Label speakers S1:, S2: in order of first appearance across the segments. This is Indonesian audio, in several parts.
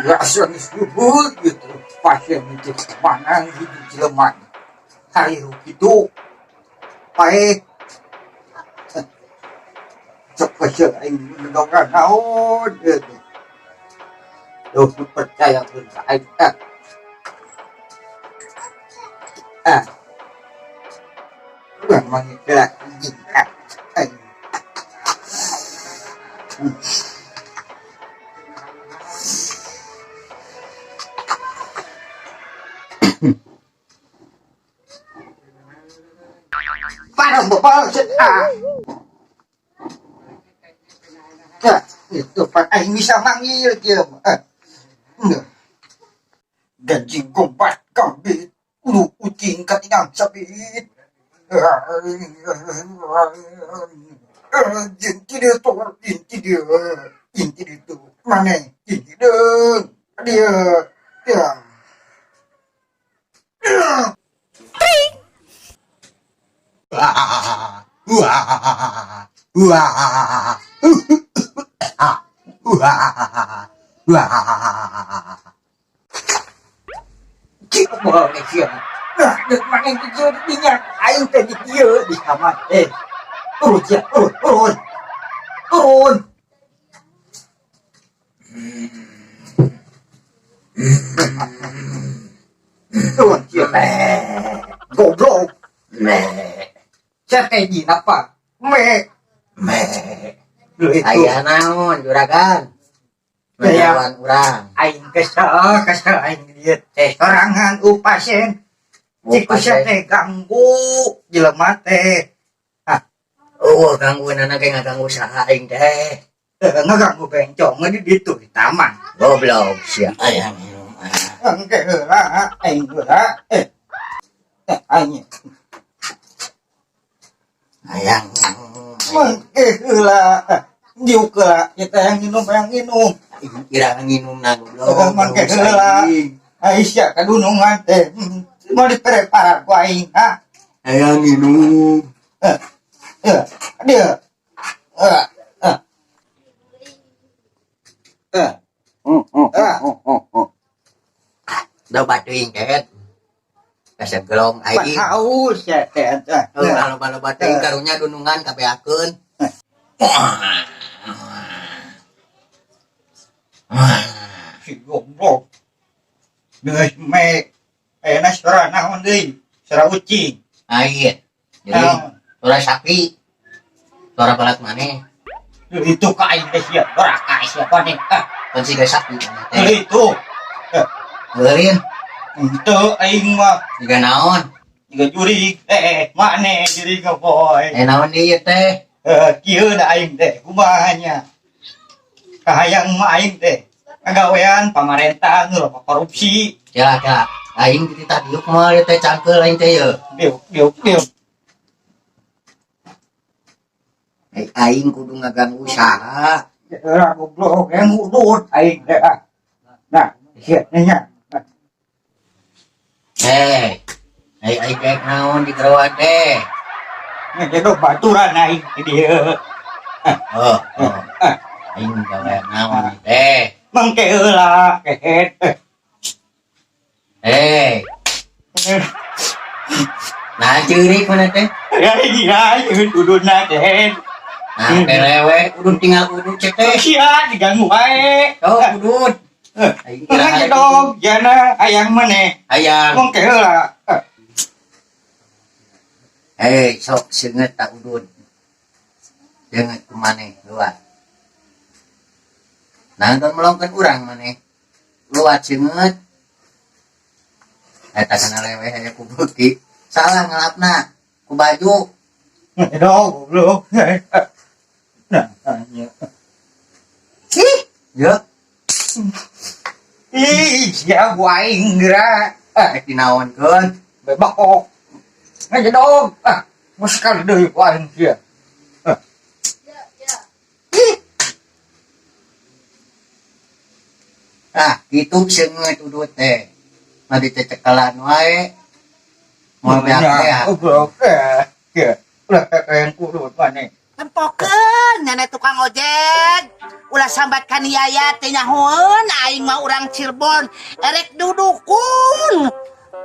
S1: Rasa disebut gitu pasien itu kemana gitu jelema hayu gitu baik cepet aing mendokan naon gitu tuh percaya pun aing memang gerak anjing aing parang bapak itu pak aing bisa manggil dia gaji kompat kambit ulu ucing katinang sabit inti dia tuh inti itu mana inti dia cik boleh siap dan mana yang kecil minyak aing tadi dia di kamar turun ya turun turun ya goblok saya kayak gini apa
S2: Aya naon juragan? Melawan urang.
S1: aing kesel aing dieu teh sorangan pasien cik sia teh ganggu jelema teh
S2: Gangguan anak kayak ngaganggu usaha aing teh.
S1: ngeganggu bencong di ditu di taman
S2: Goblok sia aya minum.
S1: engke heula aing heula aing
S2: Ayang.
S1: engke heula diuk heula kita yang minum
S2: Kira nginum na goblok.
S1: engke heula Aisyah kadunungan teh mau diprepare ku aing
S2: Ayang minum.
S1: dia
S2: Da batuing ket. Kasep gelong aing.
S1: haus ya teh
S2: Kalau batuing karunya dunungan kabeakeun.
S1: si goblok geus me aya suara naon deui suara ucing
S2: Aya. Jadi suara sapi. Suara balat maneh.
S1: itu ka aing teh sia ora ka siapa nih
S2: Kan si sapi.
S1: itu
S2: Beureun
S1: itu aing mah
S2: juga naon?
S1: juga juri mane juri ka boy
S2: Naon dieu teh?
S1: kieu da aing teh kumaha nya kahayang mah aing teh kagawean pamarentah nu korupsi
S2: Ya, aing dititah diuk mah teh cangkeul aing teh yeuh.
S1: diuk
S2: Aing kudu ngaganggu usaha.
S1: ora goblok yang ngudut aing teh nah sia nya
S2: Aing kayak naon di keroan teh.
S1: ngedo baturan aing di dieu
S2: Aing gawe naon teh.
S1: mangke heula kehet
S2: Nah ceurik mana teh?
S1: iya kuduna kehet
S2: Nah lewe udun tinggal udun cek teh.
S1: sia diganggu wae
S2: Udun. Aing kira
S1: Nggak dong, jana ayang mana?
S2: ayang.
S1: Mungkin lah.
S2: Sok seungeut tak udun. Deungeut ku maneh luat. Nah, kan melongkeun urang maneh. Luat seungeut. Eta kana leweh aya ku beuki. Salah ngalapna ku baju.
S1: Dong, goblok. Nah,
S2: Ya,
S1: ih, ya waing gerak.
S2: dinaonkeun.
S1: Bebok. Ngaji dong. Sekali deui ku aing kieu.
S2: Gitu seungeut udut teh. Mari teh cekalan wae. Mau beak ya.
S1: Oke. Kieu. Ulah kayak kudut maneh.
S3: Tempokeun nenek tukang ojek. Ulah sambat ka niaya teh nyahoeun aing mah urang Cirebon. Erek dudukun.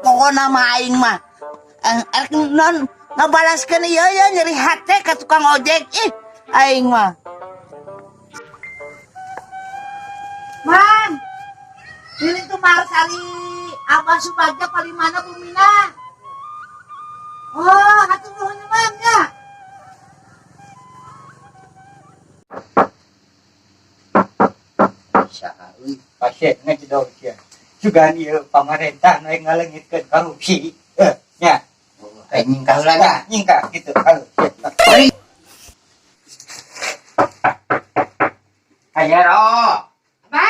S3: Pokona mah aing mah erek non ngabalaskeun ieu ya nyeri hate ka tukang ojek. Ih, aing mah. Man. Ini tuh Marsali Abah Subagja Palimana Bumina. Oh, hatur nuhun Man ya.
S2: Saeuy.
S1: Pasien ngaji dong kieu. Juga ieu pamarentah nu ngaleungitkeun korupsi. Nya.
S2: Nyingkah heula dah.
S1: Nyingkah gitu kalau Kajero.
S3: Apa?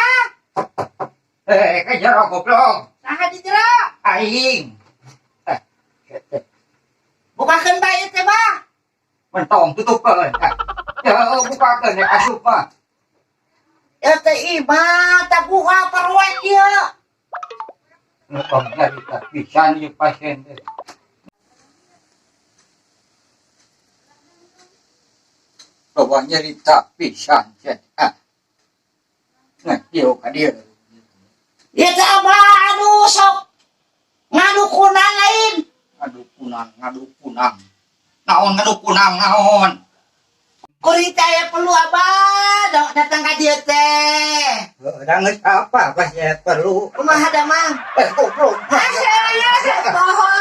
S1: Kajero goblok.
S3: Saha di jero?
S1: Aing.
S3: Bukakeun bae teh, Bah.
S1: Mentong tutupkeun. Ya bukakeun ya asup mah.
S3: Ya teh imah, tak buka perwet ieu.
S1: Mentong dari pisan ieu pasien teh. Bawa nyerita pisan cenah. Nah, dieu ka dieu.
S3: Ya teh Abah aduh sok ngadu kunang lain.
S1: Ngadu kunang. Naon ngadu kunang naon?
S3: Kuring teh perlu Abah datang ka dieu teh.
S1: Da geus apa pasien perlu.
S3: Kumaha da mang?
S1: Goblok.
S3: Poho.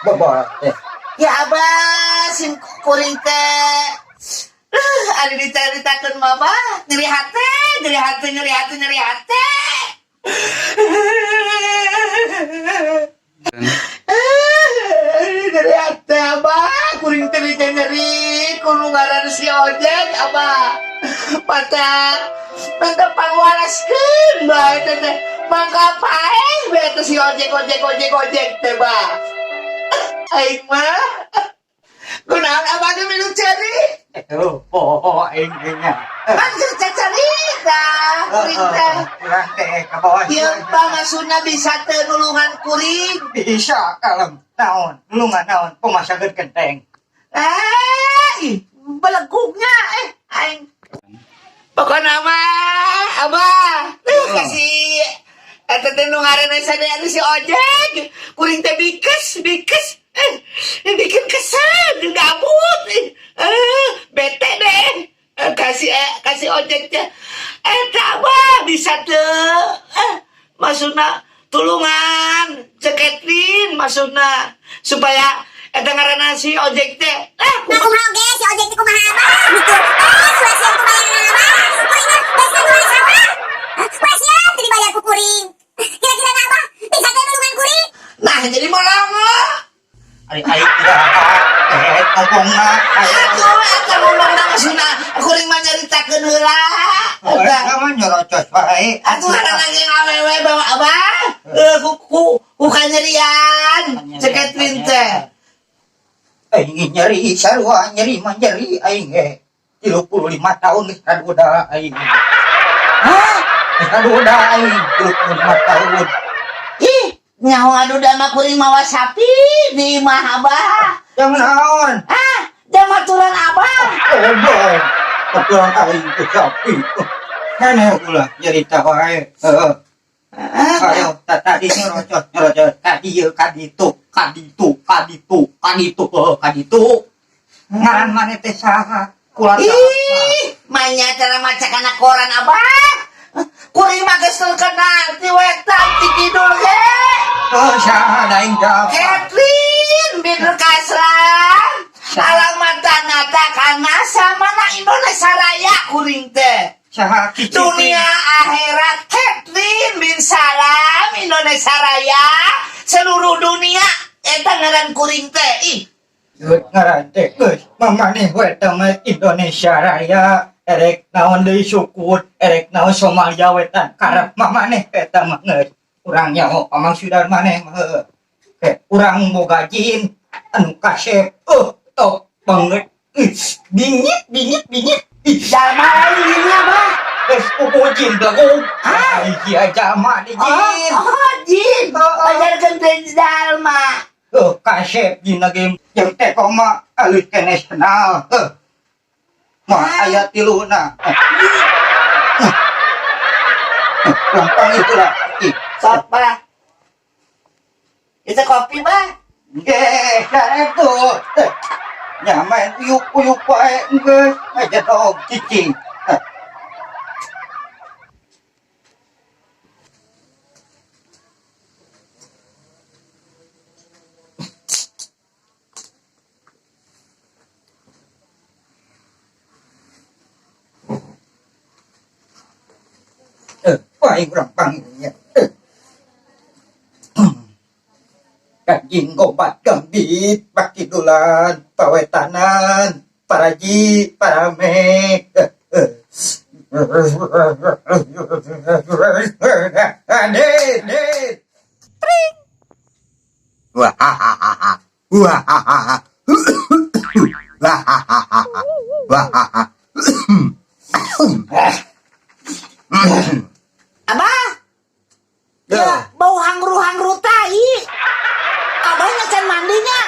S1: Bawa teh.
S3: Ya Abah sin kuring teh. Ari diceritakeun mah Bah, nyeri hate. Nyeri hate Abah, kuring teh nyeri kulungaran si ojek Abah. Mata pangwalaskeun bae teh. Mangka paeh bae teh si ojek teh Bah. Aing mah kunaon Abah ge milu cari?
S1: Oh, aing nya.
S3: Kan cerita kuring teh.
S1: Urang teh ka bawah.
S3: Ieu pangasuna bisa teu nulungan kuring.
S1: Bisa kalem. Naon? Nulungan naon? Pemasageun genteng.
S3: Belegugnya aing. Pokona mah Abah, kasih eta teh nu ngaranna sadaya si ojek. Kuring teh bikes. Bikin kesel, gabut. Bete deh. Kasih ojek teh. Eta Abah bisa teu maksudna tulungan ceketin maksudna supaya eta ngaranna si ojek teh.
S4: Nah, kumaha oge si ojek teh kumaha Abah? Gitu. Suasieun kumaha Abah? Kuringna basa nulis Abah. Suasieun teu dibayar ku kuring. Kira-kira Abah bisa teh nulungan kuring?
S3: Nah, jadi morongo.
S1: Ari ngomongna
S3: Eta ngomongna maksudna kuring mah nyaritakeun heula.
S1: Eta mah nyerocos wae.
S3: Aturan nanging awewe bawa Abah. Ku kanyerian ceketin teh.
S1: Aing nyeri sarua nyeri mah nyeri aing 35 tahun geus kaduda aing.
S3: Hah?
S1: Kaduda aing 35 tahun.
S3: Ih, nyaho aduda mah kuring mawa sapi di imah Abah.
S1: Yang naon?
S3: Jam aturan Abah.
S1: Boy. Aturan aing teh sapi. Kana ulah nyerita wae. Ayo tadi nyerocos kaditu. Ngaran maneh teh saha? Keluarga apa?
S3: Ih, mainnya cara maca kana koran Abah. Kuring mah geus terkenal ti wetan ti kidul ge.
S1: Saha daing jawab.
S3: Kathleen bin Kasran. Alamatna teh kana samana Indonesia Raya kuring teh.
S1: Saha kiciti.
S3: Dunia akhirat Kathleen bin Salam Indonesia Raya seluruh dunia eta ngaran kuring teh. Ih,
S1: Ngaran teh geus mamane we teh Indonesia Raya. Erek naon deui sukut, erek naon Somalia wetan. Karep mamane eta mah geus. Urang nyaho pamangsudan maneh mah urang boga jin. anu kasep top banget. Bingit
S3: Jalma lain ini abah.
S1: Geus pupujin belakang. Iya jama di jin.
S3: Jin. Ajarkan teh jalma.
S1: Kasep jin lagi jeung teh koma alus keneh kenal. Mah aya tiluna. Gampang itu lah.
S3: Sok bah. Itu kopi bah.
S1: Itu. Nyaman uyuk wae geus aja dog cicing. Paling gampang ya. Kajing obat gambit, pakidulan, pawetanan, paraji, paramek. Adik.
S2: Wahahaha.
S3: Abah. Ya, bau hangru tai. Abahnya can mandinya.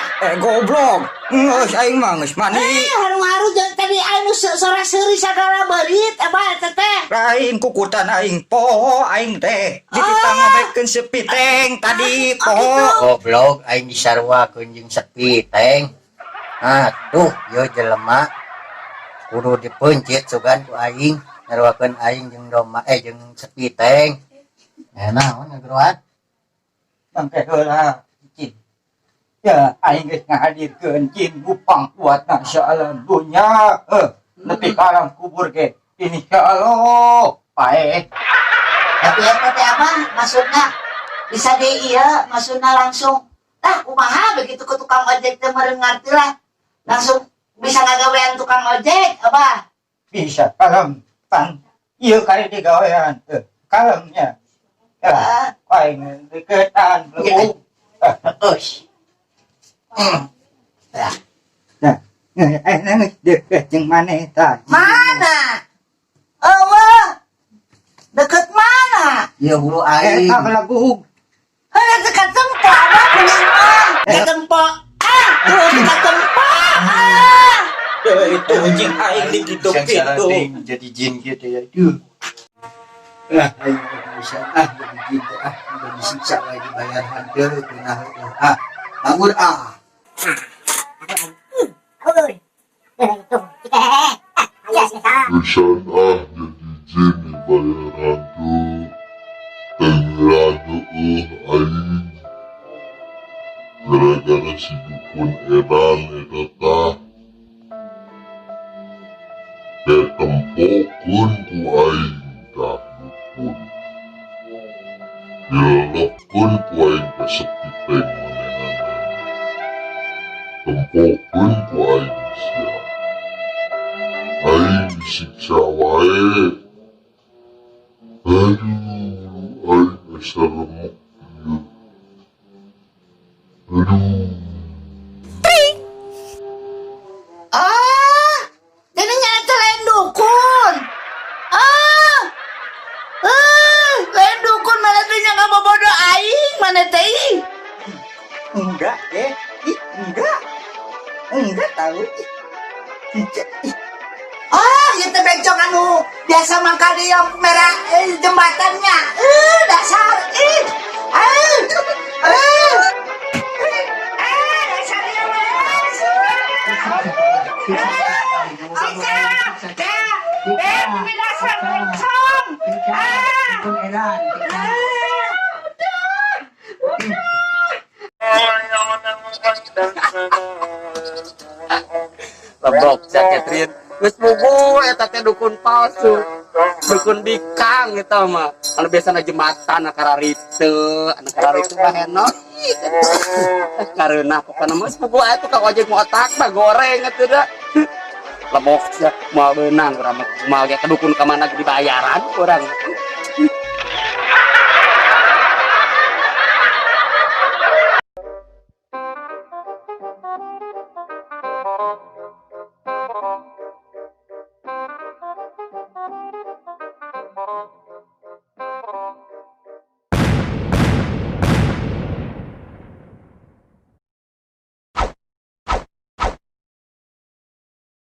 S1: Goblok. Geus aing mah geus mandi.
S3: Haru-haru tadi anu sora-seri sagala beurit abah teteh.
S1: Lain kukutan aing poho aing teh. Ditanggabekeun sepiteng tadi poho.
S2: Goblok aing disarwakeun jeung sepiteng. Tuh yo jelema kudu dipencet sugan ku aing narwakeun aing jeung jeung sepiteng. Naon ngageroan?
S1: Sampai heula cicing. Ya aing geus ngahadirkeun jin gupang kuatna insyaallah dunya. Nepi ka alam kubur ge insyaallah pae.
S3: Tapi apa teh abah maksudna bisa di ieu maksudna langsung kumaha begitu ke tukang ojek teh meureun ngarti lah. Langsung bisa ngagawean tukang ojek abah.
S1: Bisa kalem pan ieu kali digawean kalemnya. Aing deketan leuwih. Nah, deket jeung maneh tah.
S3: Mana? Allah. Deket mana?
S2: Ya hulu aing.
S1: Eta lagu.
S3: Heuh dekat tempo abah kuning mah. Dekat tempo. Dekat tempo.
S1: Itu jeung aing dikitu-kitu.
S2: Jadi jin gitu ya. Aing bisa jadi jin udah disiksa lagi bayar hancur nah. Bangun
S5: Besan jadi jin dibayar hantu Tengrado aing gara-gara si dukun edan eta ketempokeun ku aing dah dukun dilelepkeun ku aing ke sepiteng manehana tempokeun ku aing sia aing disiksa wae. Aduh, aing asa remuk ieu. Aduh.
S3: Jadi nyata lain dukun. Lain dukun mana teh nyangka bobodoh aing mana teh.
S1: Enggak, enggak tahu.
S3: Ya teh bencong anu biasa mangka di yang merah jembatannya. Dasar. Dasar ya wes. Dasar bencong.
S6: Lebok Catrin geus mugu eta teh dukun palsu dukun bikang eta mah anu biasana jembatan kararite anu kararite baheno karena pokona mah mugu aya tukang ojek mu otak mah goreng atuh da lebok sia moal beunang urang moal ge kedukun ka mana dibayaran urang.
S5: Thank